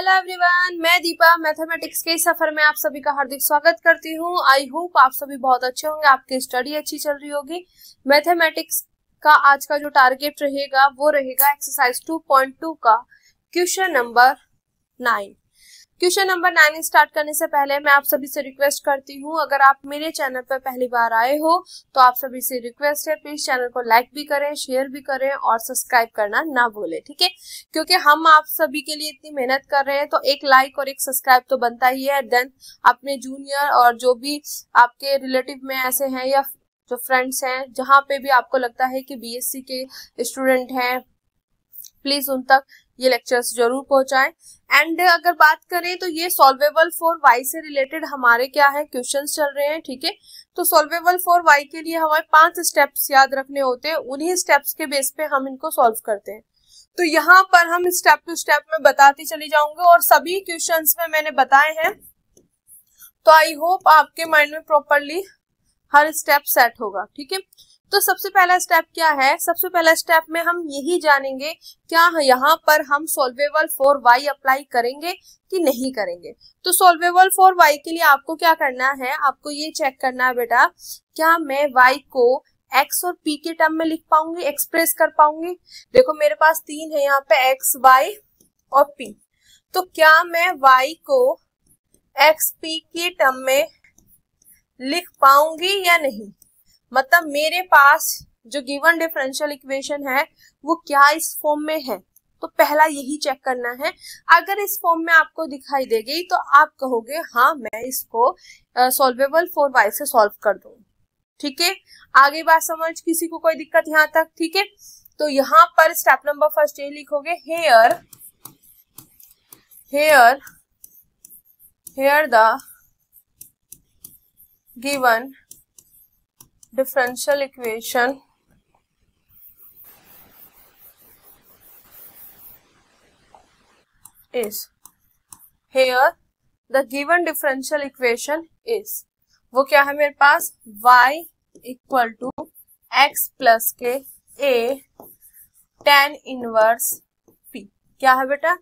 Hello everyone, मैं Deepa mathematics के सफर में आप सभी का हार्दिक स्वागत करती हूँ। आई होप आप सभी बहुत अच्छे होंगे, आपकी स्टडी अच्छी चल रही होगी। मैथमेटिक्स का आज का जो टारगेट रहेगा वो रहेगा एक्सरसाइज 2.2 का question number 9। Question number 9 start करने से पहले मैं आप सभी से रिक्वेस्ट करती हूँ, अगर आप मेरे चैनल पर पहली बार आए हो तो आप सभी से रिक्वेस्ट है, प्लीज चैनल को लाइक भी करें, शेयर भी करें और सब्सक्राइब करना ना भूलें, ठीक है। क्योंकि हम आप सभी के लिए इतनी मेहनत कर रहे हैं तो एक लाइक और एक सब्सक्राइब तो बनता ही है। देन अपने जूनियर और जो भी आपके रिलेटिव में ऐसे हैं या जो फ्रेंड्स हैं जहाँ पे भी आपको लगता है कि बीएससी के स्टूडेंट हैं, प्लीज उन तक ये लेक्चर्स जरूर पहुंचाएं। एंड अगर बात करें तो ये सॉल्वेबल फॉर वाई से रिलेटेड हमारे क्या है क्वेश्चंस चल रहे हैं, ठीक है। तो सॉल्वेबल फॉर वाई के लिए हमें 5 स्टेप्स याद रखने होते हैं, उन्हीं स्टेप्स के बेस पे हम इनको सॉल्व करते हैं। तो यहाँ पर हम स्टेप टू स्टेप में बताती चली जाऊंगी और सभी क्वेश्चंस में मैंने बताए हैं, तो आई होप आपके माइंड में प्रॉपरली हर स्टेप सेट होगा, ठीक है। तो सबसे पहला स्टेप क्या है? सबसे पहला स्टेप में हम यही जानेंगे क्या यहाँ पर हम सॉल्वेबल फॉर वाई अप्लाई करेंगे कि नहीं करेंगे। तो सॉल्वेबल फॉर वाई के लिए आपको क्या करना है, आपको ये चेक करना है बेटा, क्या मैं वाई को एक्स और पी के टर्म में लिख पाऊंगी, एक्सप्रेस कर पाऊंगी। देखो मेरे पास 3 है यहाँ पे, एक्स, वाई और पी। तो क्या मैं वाई को एक्स पी के टर्म में लिख पाऊंगी या नहीं, मतलब मेरे पास जो गिवन डिफरेंशियल इक्वेशन है वो क्या इस फॉर्म में है। तो पहला यही चेक करना है। अगर इस फॉर्म में आपको दिखाई देगी तो आप कहोगे हाँ मैं इसको सॉल्वेबल फॉर वाई से सॉल्व कर दूं, ठीक है। आगे बात समझ, किसी को कोई दिक्कत यहाँ तक, ठीक है। तो यहाँ पर स्टेप नंबर फर्स्ट ये लिखोगे, here the given differential equation is, here the given differential equation is, वो क्या है मेरे पास, y equal to x plus के a tan इनवर्स p। क्या है बेटा,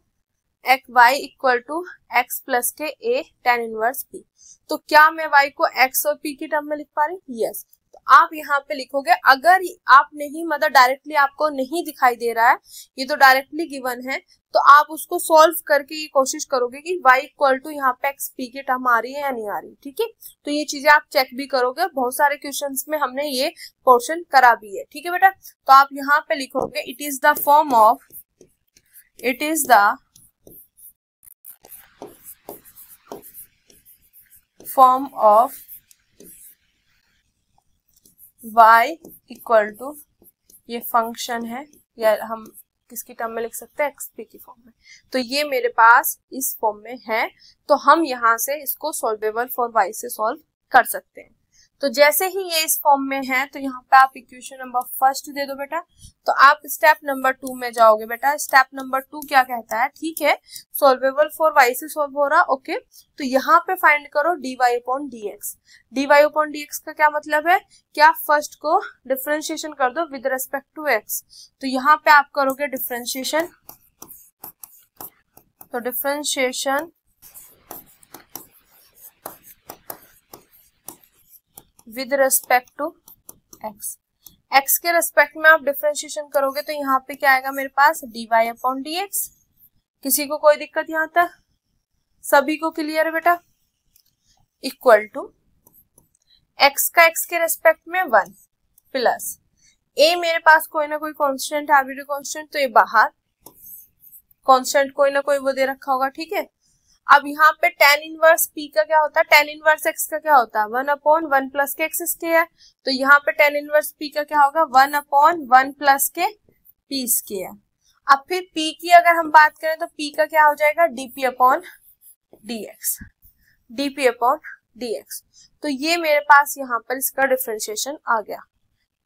y equal to x plus के a tan इनवर्स p। तो क्या मैं y को x और p की टर्म में लिख पा रही हूँ? यस। तो आप यहाँ पे लिखोगे, अगर आप नहीं, मतलब डायरेक्टली आपको नहीं दिखाई दे रहा है, ये तो डायरेक्टली गिवन है, तो आप उसको सॉल्व करके ये कोशिश करोगे कि y इक्वल टू यहाँ पे एक्स पी की टर्म आ रही है या नहीं आ रही, ठीक है। तो ये चीजें आप चेक भी करोगे, बहुत सारे क्वेश्चंस में हमने ये पोर्शन करा भी है, ठीक है बेटा। तो आप यहाँ पे लिखोगे, it is the form of y equal to, ये फंक्शन है या हम किसकी टर्म में लिख सकते हैं, एक्सपी की फॉर्म में। तो ये मेरे पास इस फॉर्म में है, तो हम यहाँ से इसको सॉल्वेबल फॉर y से सॉल्व कर सकते हैं। तो जैसे ही ये इस फॉर्म में है तो यहाँ पे आप इक्वेशन नंबर फर्स्ट दे दो बेटा। तो आप स्टेप नंबर 2 में जाओगे बेटा। स्टेप नंबर 2 क्या कहता है, ठीक है, सॉल्वेबल फॉर y से सॉल्व हो रहा, ओके। तो यहाँ पे फाइंड करो dy upon dx। dy upon dx का क्या मतलब है, क्या फर्स्ट को डिफरेंशिएशन कर दो विद रेस्पेक्ट टू x। तो यहाँ पे आप करोगे डिफरेंशिएशन, तो differentiation with respect to x। x के रेस्पेक्ट में आप डिफरेंशिएशन करोगे तो यहाँ पे क्या आएगा मेरे पास, dy अपॉन dx। किसी को कोई दिक्कत यहाँ तक, सभी को क्लियर है बेटा। इक्वल टू x का x के रेस्पेक्ट में 1 प्लस a, मेरे पास कोई ना कोई कांस्टेंट, आर्बिट्ररी कांस्टेंट, तो ये बाहर कांस्टेंट कोई ना कोई वो दे रखा होगा, ठीक है। अब यहाँ पे tan इनवर्स p का क्या होता है, tan इनवर्स x का क्या होता है, 1 अपॉन 1 प्लस के एक्स स्क्वायर। तो यहाँ पे tan इनवर्स p का क्या होगा, 1 अपॉन 1 प्लस के p स्क्वायर। अब फिर p की अगर हम बात करें तो p का क्या हो जाएगा, dp अपॉन dx। तो ये मेरे पास यहाँ पर इसका डिफरेंशिएशन आ गया।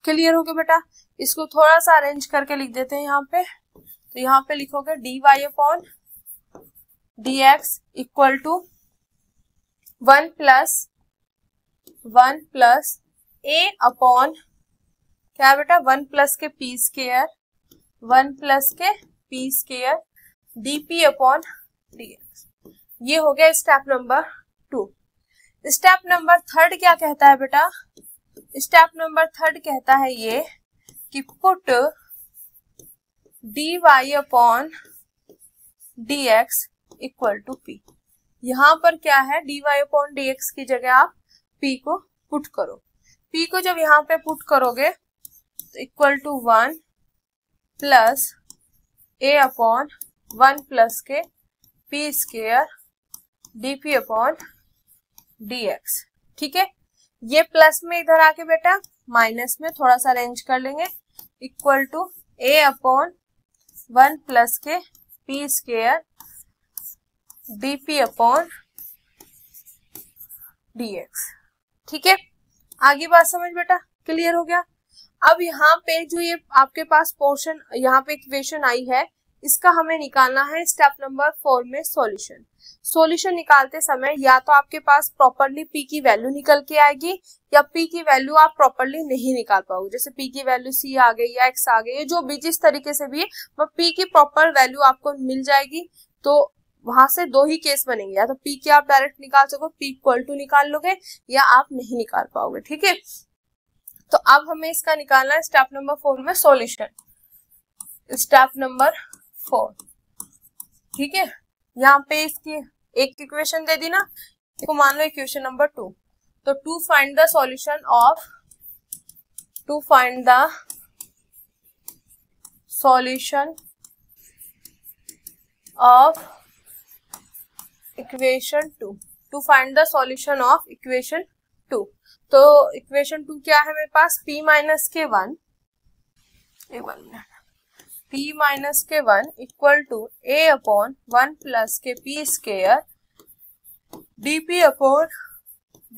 क्लियर हो गया बेटा। इसको थोड़ा सा अरेंज करके लिख देते हैं यहाँ पे। तो यहाँ पे लिखोगे dy upon dx equal to 1 plus a upon क्या बेटा, 1 प्लस के p स्क्वायर, 1 प्लस के p square dp upon dx। ये हो गया स्टेप नंबर 2। स्टेप नंबर 3 क्या कहता है बेटा? स्टेप नंबर 3 कहता है ये कि put dy upon dx equal to p। यहाँ पर क्या है, dy अपॉन dx की जगह आप p को पुट करो। p को जब यहाँ पे पुट करोगे तो equal to 1 plus a upon 1 plus के p square dp upon dx। ठीक है, ये प्लस में इधर आके बेटा माइनस में थोड़ा सा अरेंज कर लेंगे, equal to a upon 1 plus के p square dp upon dx। ठीक है, आगे बात समझ बेटा, क्लियर हो गया? अब यहाँ पे जो ये आपके पास पोर्शन, यहाँ पे इक्वेशन आई है, इसका हमें निकालना है स्टेप नंबर 4 में सॉल्यूशन। सॉल्यूशन निकालते समय या तो आपके पास प्रॉपरली p की वैल्यू निकल के आएगी या p की वैल्यू आप प्रॉपरली नहीं निकाल पाओगे। जैसे p की वैल्यू c आ गई या x आ गई, जो भी जिस तरीके से भी है p की प्रॉपर वैल्यू आपको मिल जाएगी। तो वहां से 2 ही केस बनेंगे, या तो p की आप डायरेक्ट निकाल सको, p इक्वल टू निकाल लोगे, या आप नहीं निकाल पाओगे। ठीक है, तो अब हमें इसका निकालना है स्टेप नंबर 4 में सॉल्यूशन। स्टेप नंबर 4, ठीक है, यहाँ पे इसकी एक इक्वेशन दे दी ना, इसको मान लो इक्वेशन नंबर 2। तो to find the solution of equation 2, to find the solution of equation 2। तो इक्वेशन 2 क्या है मेरे पास? p माइनस के 1, p माइनस के 1 equal to a upon 1 plus के p square dp upon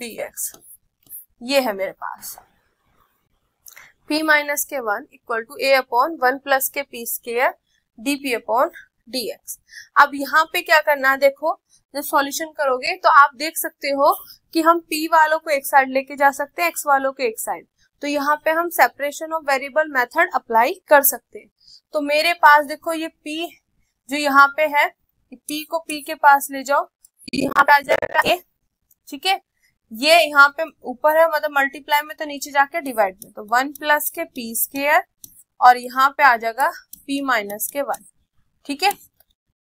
dx। ये है मेरे पास p माइनस के 1 equal to a upon 1 plus के p square dp upon dx। अब यहाँ पे क्या करना है, देखो जब सॉल्यूशन करोगे तो आप देख सकते हो कि हम p वालों को एक साइड लेके जा सकते हैं, x वालों को एक साइड। तो यहाँ पे हम separation of variable method apply कर सकते हैं। तो मेरे पास देखो ये p जो यहाँ पे है, p को p के पास ले जाओ, यहाँ पे आ जाएगा a। ठीक है, ये यहाँ पे ऊपर है मतलब मल्टीप्लाई में, तो नीचे जाके डिवाइड में, तो 1 प्लस के p स्क्वायर और यहाँ पे आ जाएगा p माइनस के 1। ठीक है,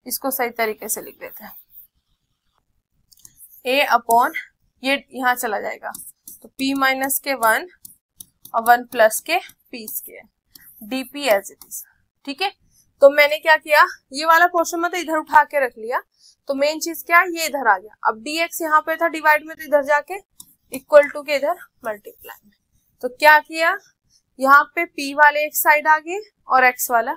इसको सही तरीके से लिख देते हैं, a अपॉन ये यहाँ चला जाएगा, तो p माइनस के 1 और 1 प्लस के p square dp as it is. ठीक है, तो मैंने क्या किया, ये वाला पोर्शन में तो इधर उठा के रख लिया, तो मेन चीज क्या, ये इधर आ गया। अब dx यहाँ पे था डिवाइड में, तो इधर जाके इक्वल टू के इधर मल्टीप्लाई में। तो क्या किया, यहाँ पे p वाले एक साइड आ गए और x वाला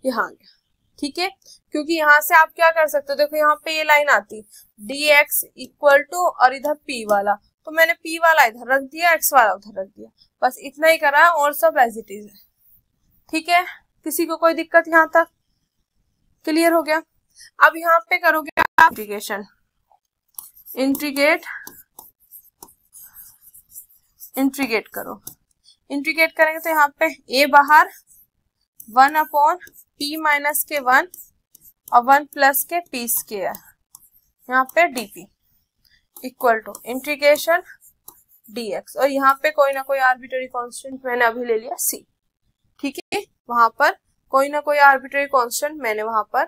यहाँ आ गया। ठीक है, क्योंकि यहाँ से आप क्या कर सकते हो, देखो यहाँ पे ये लाइन आती dx इक्वल टू और इधर p वाला, तो मैंने p वाला इधर रख दिया, x वाला उधर रख दिया, बस इतना ही करा और सब एज इट इज है। ठीक है, किसी को कोई दिक्कत यहाँ तक? क्लियर हो गया? अब यहाँ पे करोगे आप इंटीग्रेशन, इंटीग्रेट करो। इंटीग्रेट करेंगे तो यहाँ पे a बाहर 1 अपॉन p माइनस के 1 और 1 प्लस के p स्क्वायर, यहाँ पे dp equal to integration dx, और यहाँ पे कोई ना कोई आर्बिट्ररी कांस्टेंट मैंने अभी ले लिया c। ठीक है, वहां पर कोई ना कोई आर्बिट्ररी कांस्टेंट मैंने वहां पर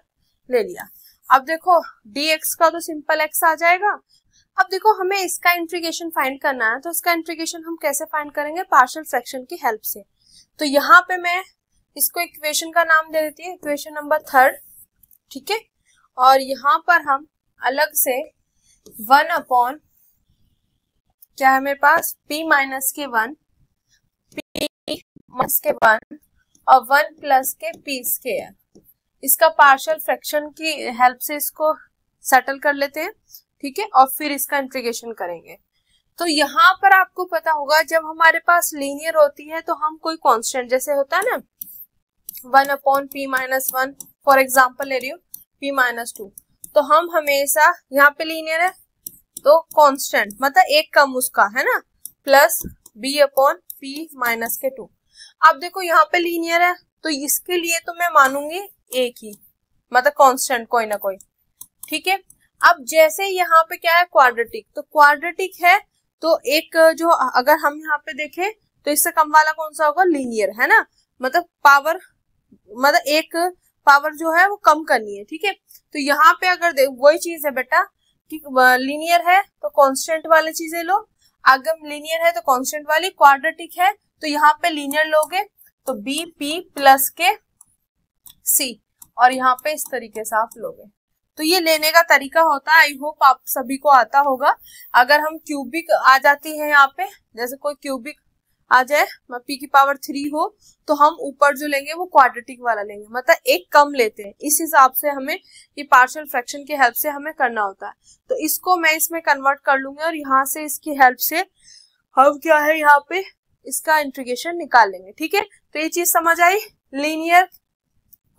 ले लिया। अब देखो dx का तो सिंपल x आ जाएगा। अब देखो हमें इसका इंटीग्रेशन फाइंड करना है, तो इसका इंटीग्रेशन हम कैसे फाइंड करेंगे, पार्शियल फ्रैक्शन की हेल्प से। तो यहाँ पे मैं इसको इक्वेशन का नाम दे देती हूँ, इक्वेशन नंबर 3। ठीक है, और यहाँ पर हम अलग से 1 अपॉन क्या है मेरे पास, p माइनस के 1, p माइनस के 1 और 1 प्लस के p स्क्वायर, इसका पार्शियल फ्रैक्शन की हेल्प से इसको सेटल कर लेते हैं। ठीक है, और फिर इसका इंटीग्रेशन करेंगे। तो यहाँ पर आपको पता होगा जब हमारे पास लीनियर होती है तो हम कोई कांस्टेंट, जैसे होता है ना 1 upon p minus 1, for example ले रही हूँ p माइनस 2, तो हम हमेशा यहाँ पे लीनियर है तो कांस्टेंट मतलब एक कम उसका है ना, plus b upon p minus के 2। अब देखो यहाँ पे लीनियर है तो इसके लिए तो मैं मानूंगी एक ही, मतलब कांस्टेंट कोई ना कोई। ठीक है। अब जैसे यहाँ पे क्या है क्वाड्रेटिक, तो क्वाड्रेटिक है तो एक जो अगर हम यहाँ पे देखें तो इससे कम वाला कौन सा होगा, लीनियर है ना, मतलब पावर, मतलब एक पावर जो है वो कम करनी है, ठीक है। तो यहाँ पे अगर वही चीज है बेटा कि लीनियर है तो कांस्टेंट वाली चीजें लो, अगर लीनियर है तो कांस्टेंट वाली, क्वाड्रेटिक है तो यहाँ पे लीनियर लोगे तो बी पी प्लस के सी, और यहाँ पे इस तरीके से आप लोगे। तो ये लेने का तरीका होता है, आई होप आप सभी को आता होगा। अगर हम क्यूबिक आ जाती है यहाँ पे, जैसे कोई क्यूबिक आ जाए p की पावर 3 हो, तो हम ऊपर जो लेंगे वो क्वाड्रेटिक वाला लेंगे, मतलब एक कम लेते हैं। इस हिसाब से हमें ये पार्शियल फ्रैक्शन की हेल्प से हमें करना होता है। तो इसको मैं इसमें कन्वर्ट कर लूंगी और यहाँ से इसकी हेल्प से हम क्या है यहाँ पे इसका इंटीग्रेशन निकाल लेंगे, ठीक है। तो ये चीज समझ आई, लीनियर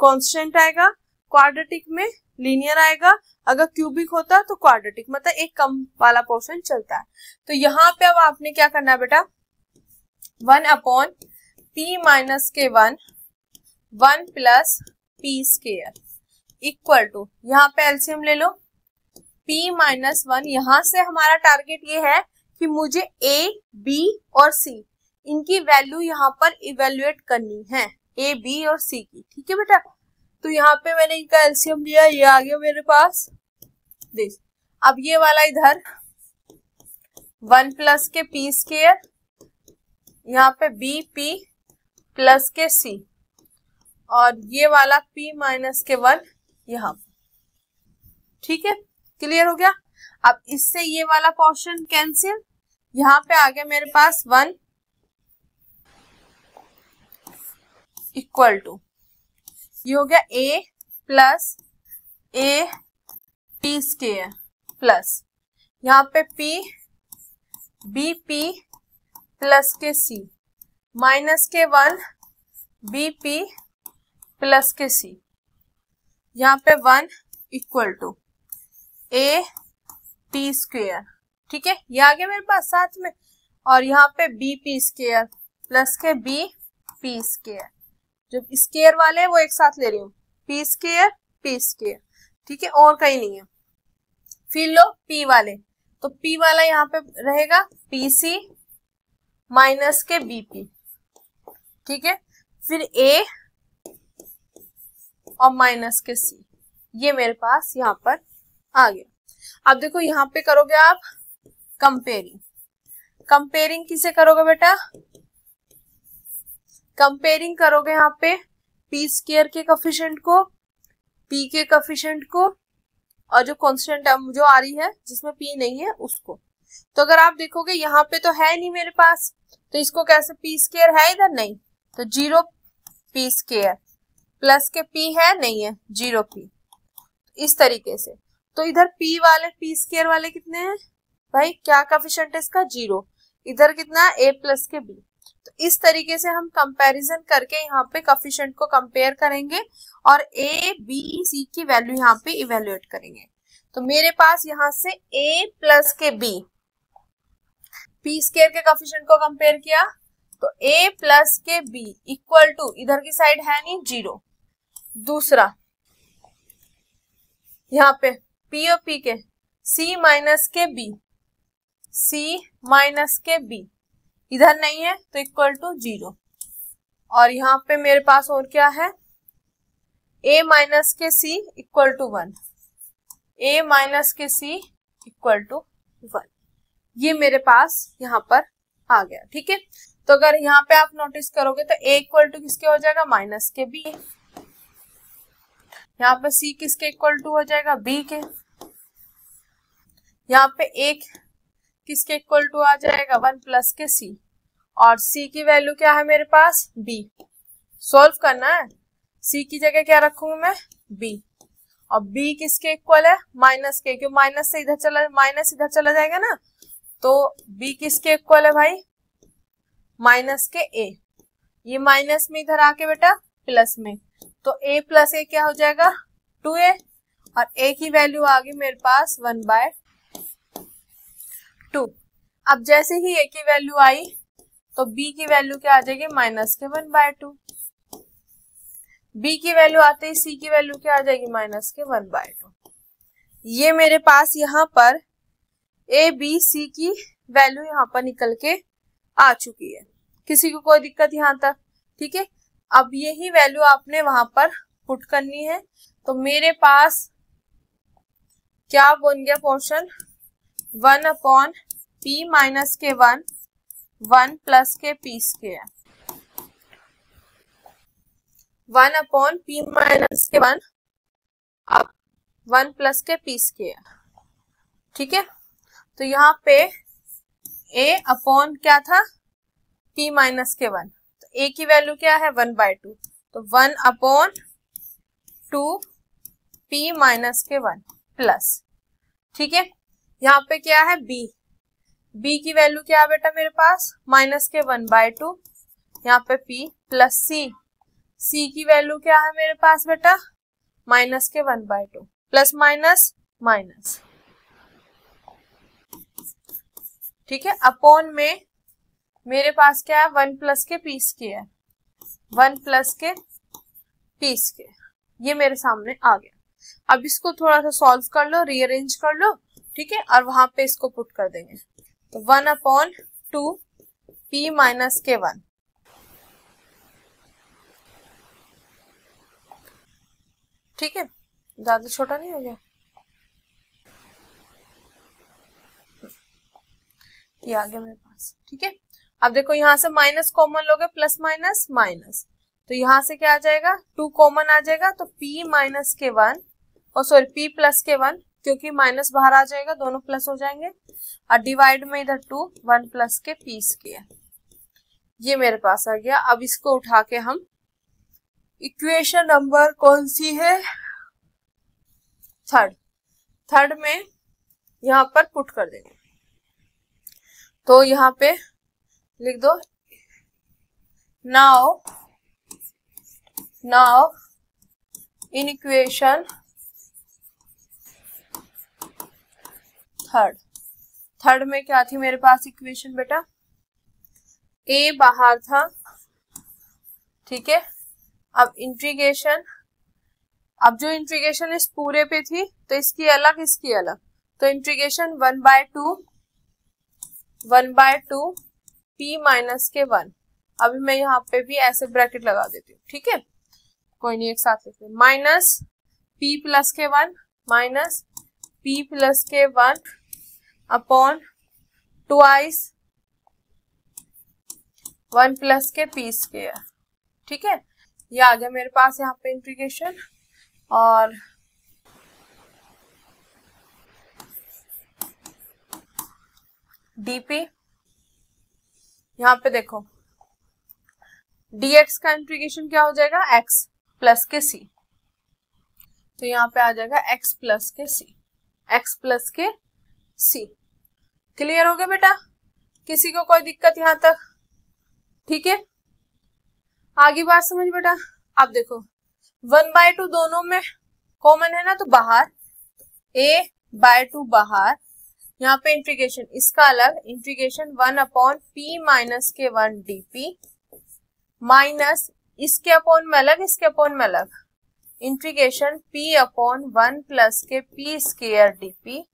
कांस्टेंट आएगा, क्वाड्रेटिक में लीनियर आएगा, अगर क्यूबिक होता तो क्वाड्रेटिक, मतलब एक कम वाला पोर्शन चलता है। तो यहाँ पे अब आपने क्या करना है बेटा, 1 अपॉन p माइनस के 1 plus p square equal to, यहाँ पे एलसीएम ले लो, p माइनस 1, यहाँ से हमारा टारगेट ये है कि मुझे a, b और c इनकी वैल्यू यहाँ पर इवेल्युएट करनी है, a, b और c की, ठीक है बेटा। तो यहाँ पे मैंने इनका एलसीएम लिया, ये आ गया मेरे पास, देख अब ये वाला इधर 1 प्लस के p स्क्वायर, यहाँ पे b p प्लस के c, और ये वाला p माइनस के 1 यहाँ, ठीक है, क्लियर हो गया। अब इससे ये वाला पोर्शन कैंसिल, यहाँ पे आ गया मेरे पास 1 इक्वल टू, ये हो गया a plus a p square plus यहाँ पे p b p प्लस के c माइनस के 1 b p प्लस के c, यहाँ पे 1 equal to a p square, ठीक है, ये आ गया मेरे पास साथ में, और यहाँ पे b p स्क्वायर प्लस के b p स्क्वायर, जो स्क्वायर वाले हैं वो एक साथ ले रही हूँ, p स्क्वायर, ठीक है, और कहीं नहीं है। फिर लो p वाले, तो p वाला यहाँ पे रहेगा pc माइनस के bp, ठीक है, फिर a और माइनस के c, ये मेरे पास यहाँ पर आ गया। अब देखो यहाँ पे करोगे आप कंपेयरिंग किसे करोगे बेटा, कंपेयरिंग करोगे यहाँ पे p स्क्वायर के कोफिशिएंट को, p के कोफिशिएंट को, और जो कांस्टेंट जो आ रही है जिसमें p नहीं है उसको। तो अगर आप देखोगे यहाँ पे तो है नहीं मेरे पास, तो इसको कैसे, p स्क्वायर है इधर नहीं, तो 0 p स्क्वायर प्लस के p है नहीं है 0 p, इस तरीके से। तो इधर p वाले p स्क्वायर वाले कितने हैं भाई, क्या कोफिशिएंट है इसका 0, इधर कितना a प्लस के b। तो इस तरीके से हम कंपैरिजन करके यहाँ पे कोफिशिएंट को कंपेयर करेंगे और a b c की वैल्यू यहाँ पे इवेल्युएट करेंगे। तो मेरे पास यहाँ से a प्लस के b, p स्क्वायर के कोफिशिएंट को कंपेयर किया तो a प्लस के b इक्वल टू, इधर की साइड है नहीं 0, दूसरा यहाँ पे p और p के c माइनस के b, c माइनस के b इधर नहीं है तो इक्वल टू 0, और यहाँ पे मेरे पास और क्या है, a माइनस के c equal to 1, a minus के c इक्वल टू 1, ये मेरे पास यहाँ पर आ गया, ठीक है। तो अगर यहाँ पे आप नोटिस करोगे तो a इक्वल टू किसके हो जाएगा, माइनस के b, यहाँ पे c किसके इक्वल टू हो जाएगा, b के, यहाँ पे एक किसके इक्वल टू आ जाएगा 1 प्लस के c, और c की वैल्यू क्या है मेरे पास b, सॉल्व करना है, c की जगह क्या रखूंगी मैं b, और b किसके इक्वल है माइनस के, क्यों माइनस से इधर चला, माइनस इधर चला जाएगा ना, तो b किसके इक्वल है भाई माइनस के a, ये माइनस में इधर आके बेटा प्लस में, तो a प्लस a क्या हो जाएगा 2a, और a की वैल्यू आ गई मेरे पास 1/2। अब जैसे ही a की वैल्यू आई तो b की वैल्यू क्या आ जाएगी माइनस के 1/2, b की वैल्यू आते ही c की वैल्यू क्या आ जाएगी माइनस के 1/2, ये मेरे पास यहाँ पर ए बी सी की वैल्यू यहाँ पर निकल के आ चुकी है। किसी को कोई दिक्कत यहाँ तक? ठीक है, अब यही वैल्यू आपने वहां पर पुट करनी है। तो मेरे पास क्या बन गया पोर्शन, 1/p माइनस के 1 प्लस के p स्क्वायर, 1/p माइनस के 1 अब 1 प्लस के p स्क्वायर। ठीक है, तो यहाँ पे a अपॉन क्या था, p माइनस के 1, तो a की वैल्यू क्या है 1/2, तो 1/2 p माइनस के 1 प्लस। ठीक है, यहाँ पे क्या है b की वैल्यू क्या है बेटा मेरे पास माइनस के 1/2, यहाँ पे p प्लस c की वैल्यू क्या है मेरे पास बेटा माइनस के 1/2, प्लस माइनस माइनस। ठीक है, अपॉन में मेरे पास क्या है 1 प्लस के p स्क्वायर, 1 प्लस के p स्क्वायर, ये मेरे सामने आ गया। अब इसको थोड़ा सा सॉल्व कर लो, रीअरेंज कर लो। ठीक है, और वहां पे इसको पुट कर देंगे, तो 1/2 p माइनस के 1। ठीक है, ज्यादा छोटा नहीं हो गया, ये आ गया मेरे पास। ठीक है, अब देखो यहाँ से माइनस कॉमन लोगे, प्लस माइनस माइनस, तो यहाँ से क्या आ जाएगा 2 कॉमन आ जाएगा, तो p माइनस के 1 और सॉरी p प्लस के 1, क्योंकि माइनस बाहर आ जाएगा दोनों प्लस हो जाएंगे, और डिवाइड में इधर 2 1 प्लस के p स्क्वायर, ये मेरे पास आ गया। अब इसको उठा के हम इक्वेशन नंबर कौन सी है, थर्ड में यहाँ पर पुट कर देंगे। तो यहाँ पे लिख दो, नाउ इन इक्वेशन थर्ड में क्या थी मेरे पास इक्वेशन बेटा, a बाहर था। ठीक है, अब इंटीग्रेशन, अब जो इंटीग्रेशन इस पूरे पे थी तो इसकी अलग इसकी अलग, तो इंटीग्रेशन 1/2 p माइनस के 1। अभी मैं यहाँ पे भी ऐसे ब्रैकेट लगा देती हूँ। ठीक है, कोई नहीं, एक साथ लिखते हैं, माइनस p प्लस के 1 माइनस p प्लस के 1 अपॉन ट्वाइस 1 प्लस के p स्क्वायर। ठीक है, ये आ गया मेरे पास यहाँ पे इंटीग्रेशन। और dp, यहाँ पे देखो dx का इंटीग्रेशन क्या हो जाएगा x प्लस के c, तो यहाँ पे आ जाएगा x प्लस के c। क्लियर हो गया बेटा, किसी को कोई दिक्कत यहाँ तक? ठीक है, आगे बात समझ बेटा। अब देखो 1/2 दोनों में कॉमन है ना, तो बाहर a/2 बाहर, यहाँ पे इंटीग्रेशन इसका अलग, इंटीग्रेशन 1/p माइनस के 1 dp माइनस इसके अपॉन में अलग इसके अपॉन में अलग, इंटीग्रेशन p/1 प्लस के p square dp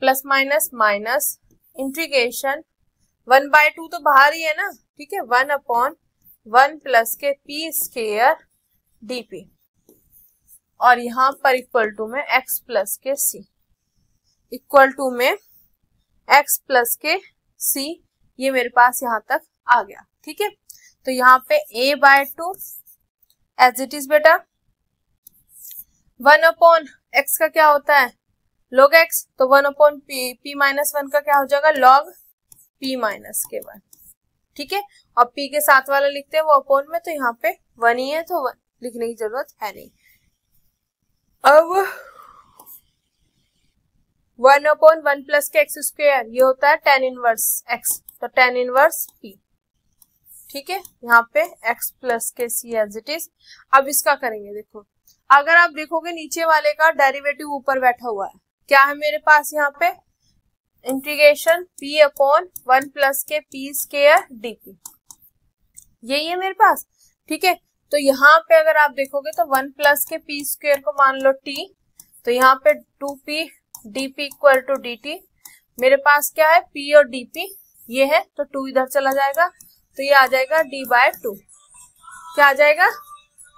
plus minus minus integration 1/2 तो बाहर ही है ना। ठीक है, 1/1 प्लस के p स्क्वायर dp और यहाँ पर इक्वल टू में x प्लस के c, इक्वल टू में x प्लस के c, ये मेरे पास यहाँ तक आ गया। ठीक है, तो यहाँ पे a/2 एज इट इज बेटा, 1/x का क्या होता है log x, तो 1/p माइनस 1 का क्या हो जाएगा log p माइनस के 1। ठीक है, और p के साथ वाला लिखते हैं वो अपॉन में, तो यहाँ पे 1 ही है तो 1 लिखने की जरूरत है नहीं। अब 1/1 प्लस के x स्क्वायर, ये होता है tan इनवर्स x, तो tan इनवर्स p। ठीक है, यहाँ पे x प्लस के c एज इट इज। अब इसका करेंगे, देखो अगर आप देखोगे नीचे वाले का डेरिवेटिव ऊपर बैठा हुआ है, क्या है मेरे पास यहाँ पे इंटीग्रेशन p/1 प्लस के p स्क्वायर dp, यही है मेरे पास। ठीक है, तो यहाँ पे अगर आप देखोगे तो 1 प्लस के p स्क्वायर को मान लो t, तो यहाँ पे 2p dp equal to dt, मेरे पास क्या है p और dp ये है, तो 2 इधर चला जाएगा, तो ये आ जाएगा d/2। क्या आ जाएगा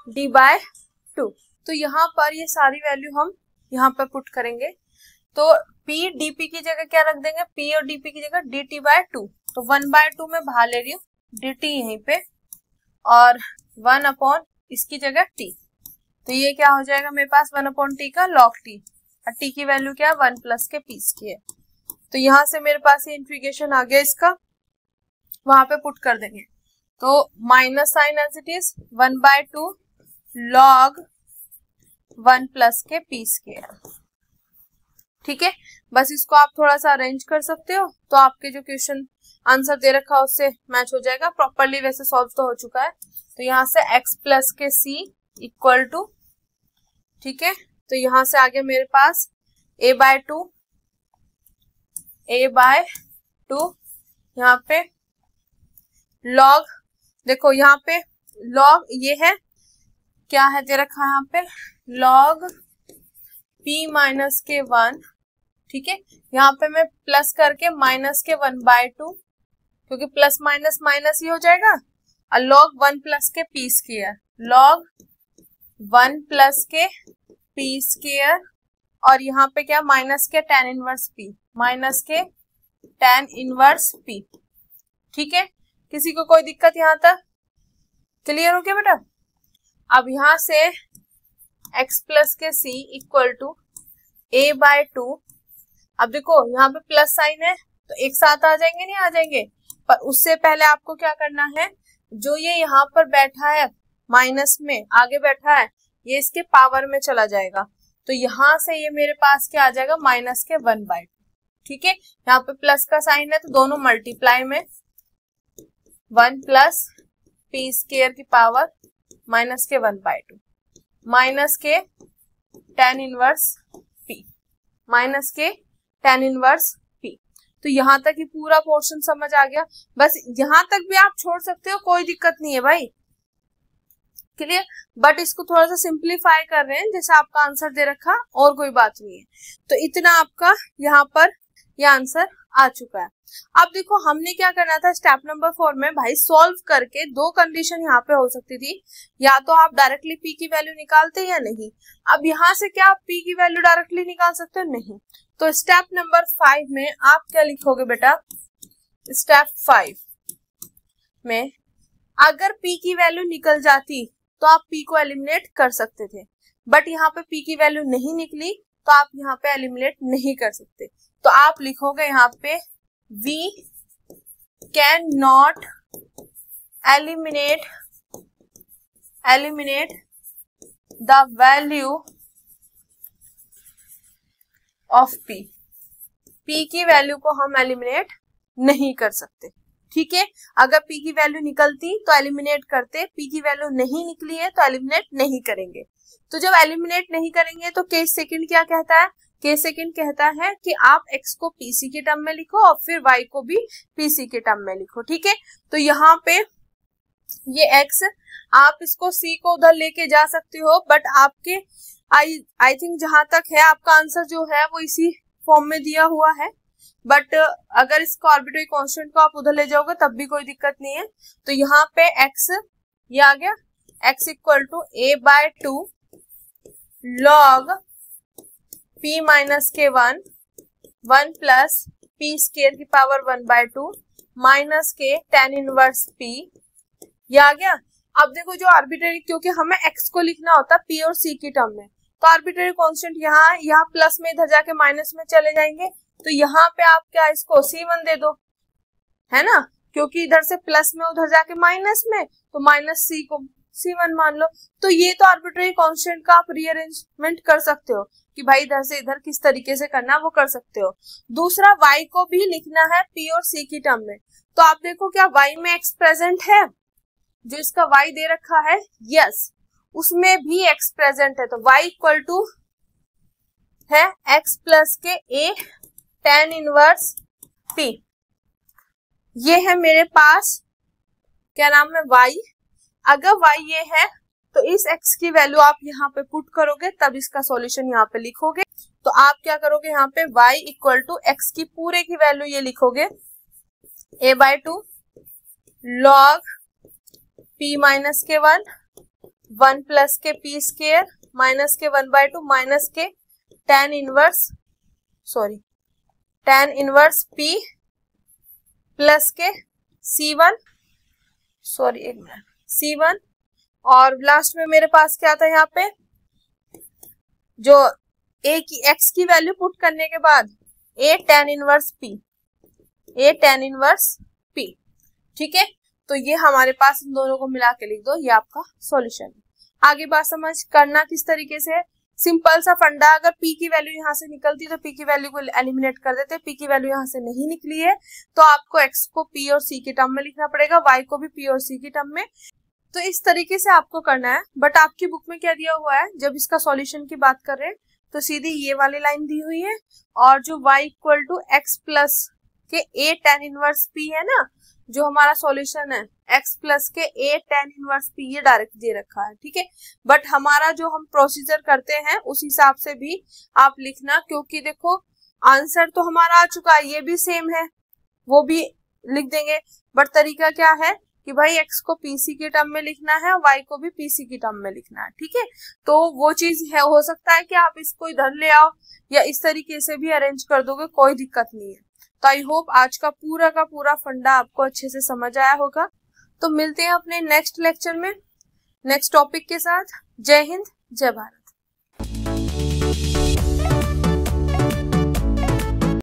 d/2। तो यहाँ पर ये सारी वैल्यू हम यहाँ पर पुट करेंगे, तो p dp की जगह क्या रख देंगे, p और dp की जगह dt/2। तो 1/2 में बाहर ले रही हूँ, dt यहीं पे और 1 इसकी जगह t, तो ये क्या हो जाएगा मेरे पास 1/t का log t, और t की वैल्यू क्या है 1 प्लस के p की है। तो यहाँ से मेरे पास ये इंटीग्रेशन आ गया, इसका वहां पे पुट कर देंगे, तो minus sign as it is 1/2 log 1 plus के p स्क्वायर। ठीक है, बस इसको आप थोड़ा सा अरेंज कर सकते हो, तो आपके जो क्वेश्चन आंसर दे रखा है उससे मैच हो जाएगा। प्रॉपरली वैसे सॉल्व तो हो चुका है, तो यहाँ से x प्लस के c इक्वल टू, ठीक है, तो यहाँ से आगे मेरे पास a/2 यहाँ पे log, देखो यहाँ पे log ये है, क्या है दे रखा है यहाँ पे log p माइनस के 1, ठीक है, यहाँ पे मैं प्लस करके माइनस के 1/2, क्योंकि प्लस माइनस माइनस ही हो जाएगा, और log 1 प्लस के p स्क्वायर, log 1 प्लस के p स्क्वायर, और यहाँ पे क्या माइनस के tan इनवर्स p, माइनस के tan इनवर्स p। ठीक है, किसी को कोई दिक्कत यहाँ तक क्लियर हो गया बेटा? अब यहाँ से x प्लस के c इक्वल टू a/2, अब देखो यहाँ पे प्लस साइन है तो एक साथ आ जाएंगे, नहीं आ जाएंगे, पर उससे पहले आपको क्या करना है, जो ये यहाँ पर बैठा है माइनस में आगे बैठा है, ये इसके पावर में चला जाएगा, तो यहाँ से ये मेरे पास क्या आ जाएगा माइनस के 1/2। ठीक है, यहाँ पे प्लस का साइन है तो दोनों मल्टीप्लाई में 1 प्लस p स्क्वायर की पावर माइनस के 1/2 माइनस के tan इनवर्स p, माइनस के tan इनवर्स p। तो यहाँ तक ही पूरा पोर्शन समझ आ गया, बस यहाँ तक भी आप छोड़ सकते हो, कोई दिक्कत नहीं है भाई, क्लियर। बट इसको थोड़ा सा सिंप्लीफाई कर रहे हैं, जैसे आपका आंसर दे रखा और कोई बात नहीं है। तो इतना आपका यहाँ पर यह आंसर आ चुका है। अब देखो हमने क्या करना था स्टेप नंबर 4 में भाई, सॉल्व करके दो कंडीशन यहाँ पे हो सकती थी, या तो आप डायरेक्टली p की वैल्यू निकालते या नहीं। अब यहाँ से क्या आप p की वैल्यू डायरेक्टली निकाल सकते हो? नहीं। तो स्टेप नंबर 5 में आप क्या लिखोगे बेटा, स्टेप 5 में अगर p की वैल्यू निकल जाती तो आप p को एलिमिनेट कर सकते थे, बट यहाँ पे p की वैल्यू नहीं निकली तो आप यहाँ पे एलिमिनेट नहीं कर सकते। तो आप लिखोगे यहाँ पे we can not eliminate the value of p, p की वैल्यू को हम एलिमिनेट नहीं कर सकते। ठीक है, अगर p की वैल्यू निकलती तो एलिमिनेट करते, p की वैल्यू नहीं निकली है तो एलिमिनेट नहीं करेंगे। तो जब एलिमिनेट नहीं करेंगे तो केस सेकंड क्या कहता है, केस सेकंड कहता है कि आप x को pc के टर्म में लिखो और फिर y को भी pc के टर्म में लिखो। ठीक है, तो यहाँ पे ये x आप इसको c को उधर लेके जा सकते हो, बट आपके आई थिंक जहां तक है आपका आंसर जो है वो इसी फॉर्म में दिया हुआ है, बट अगर इसको आर्बिट्रेरी कांस्टेंट को आप उधर ले जाओगे तब भी कोई दिक्कत नहीं है। तो यहाँ पे x ये आ गया, x equal to a/2 log p minus के 1 प्लस p स्क्वायर की पावर 1/2 माइनस के tan इनवर्स p, ये आ गया। अब देखो जो आर्बिट्रेरी, क्योंकि हमें x को लिखना होता है p और c की टर्म में, तो आर्बिट्रेरी कांस्टेंट यहाँ प्लस में इधर जाके माइनस में चले जाएंगे, तो यहाँ पे आप क्या इसको c1 दे दो, है ना, क्योंकि इधर से प्लस में उधर जाके माइनस में, तो माइनस c को c1 मान लो। तो ये तो आर्बिट्रेरी कांस्टेंट का आप रीअरेंजमेंट कर सकते हो कि भाई इधर से इधर किस तरीके से करना वो कर सकते हो। दूसरा y को भी लिखना है p और c की टर्म में, तो आप देखो क्या y में x प्रेजेंट है, जो इसका y दे रखा है, यस उसमें भी x प्रेजेंट है, तो y इक्वल टू है x प्लस के a tan इनवर्स p। ये है मेरे पास क्या नाम है y, अगर y ये है तो इस x की वैल्यू आप यहाँ पे पुट करोगे, तब इसका सॉल्यूशन यहाँ पे लिखोगे। तो आप क्या करोगे, यहाँ पे y इक्वल टू एक्स की पूरे की वैल्यू ये लिखोगे a/2 log p माइनस के 1 प्लस के p स्क्वायर माइनस के 1/2 माइनस के tan इनवर्स p प्लस के C1 और लास्ट में मेरे पास क्या था, यहाँ पे जो a की x की वैल्यू पुट करने के बाद a tan इनवर्स p, ठीक है। तो ये हमारे पास इन दोनों को मिला के लिख दो, ये आपका सॉल्यूशन है। आगे बात समझ करना किस तरीके से, सिंपल सा फंडा, अगर p की वैल्यू यहाँ से निकलती तो p की वैल्यू को एलिमिनेट कर देते। p की वैल्यू यहाँ से नहीं निकली है तो आपको x को p और c के टर्म में लिखना पड़ेगा, y को भी p और c के टर्म में। तो इस तरीके से आपको करना है। बट आपकी बुक में क्या दिया हुआ है, जब इसका सॉल्यूशन की बात कर रहे हैं तो सीधी ये वाली लाइन दी हुई है, और जो y equal to x plus के a tan इनवर्स p है ना, जो हमारा सॉल्यूशन है x प्लस के a tan इनवर्स p, ये डायरेक्ट दे रखा है, ठीक है। बट हमारा जो हम प्रोसीजर करते हैं उस हिसाब से भी आप लिखना, क्योंकि देखो आंसर तो हमारा आ चुका है, ये भी सेम है, वो भी लिख देंगे। बट तरीका क्या है कि भाई x को pc के टर्म में लिखना है और y को भी pc के टर्म में लिखना है, ठीक है। तो वो चीज है, हो सकता है कि आप इसको इधर ले आओ या इस तरीके से भी अरेंज कर दोगे, कोई दिक्कत नहीं है। तो आई होप आज का पूरा फंडा आपको अच्छे से समझ आया होगा। तो मिलते हैं अपने नेक्स्ट लेक्चर में नेक्स्ट टॉपिक के साथ। जय हिंद, जय भारत।